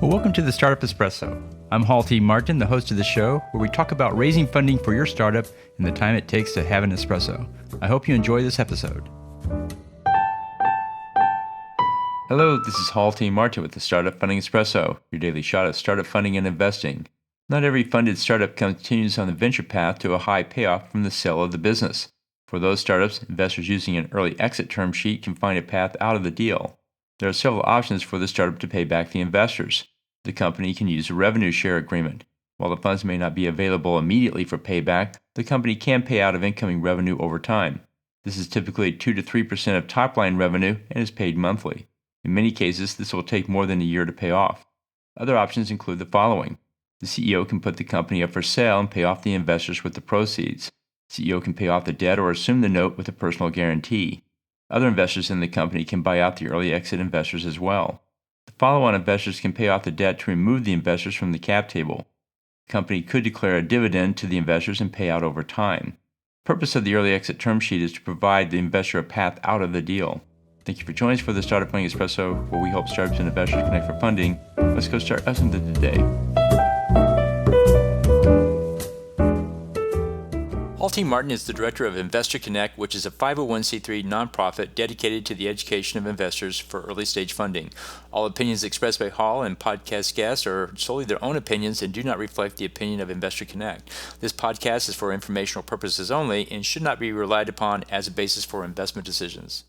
Well, welcome to the Startup Espresso. I'm Hall T. Martin, the host of the show, where we talk about raising funding for your startup and the time it takes to have an espresso. I hope you enjoy this episode. Hello, this is Hall T. Martin with the Startup Funding Espresso, your daily shot of startup funding and investing. Not every funded startup continues on the venture path to a high payoff from the sale of the business. For those startups, investors using an early exit term sheet can find a path out of the deal. There are several options for the startup to pay back the investors. The company can use a revenue share agreement. While the funds may not be available immediately for payback, the company can pay out of incoming revenue over time. This is typically 2 to 3% of top-line revenue and is paid monthly. In many cases, this will take more than a year to pay off. Other options include the following. The CEO can put the company up for sale and pay off the investors with the proceeds. The CEO can pay off the debt or assume the note with a personal guarantee. Other investors in the company can buy out the early exit investors as well. The follow-on investors can pay off the debt to remove the investors from the cap table. The company could declare a dividend to the investors and pay out over time. The purpose of the early exit term sheet is to provide the investor a path out of the deal. Thank you for joining us for the Startup Funding Espresso, where we help startups and investors connect for funding. Let's go start us into the day. Hall T. Martin is the director of Investor Connect, which is a 501c3 nonprofit dedicated to the education of investors for early stage funding. All opinions expressed by Hall and podcast guests are solely their own opinions and do not reflect the opinion of Investor Connect. This podcast is for informational purposes only and should not be relied upon as a basis for investment decisions.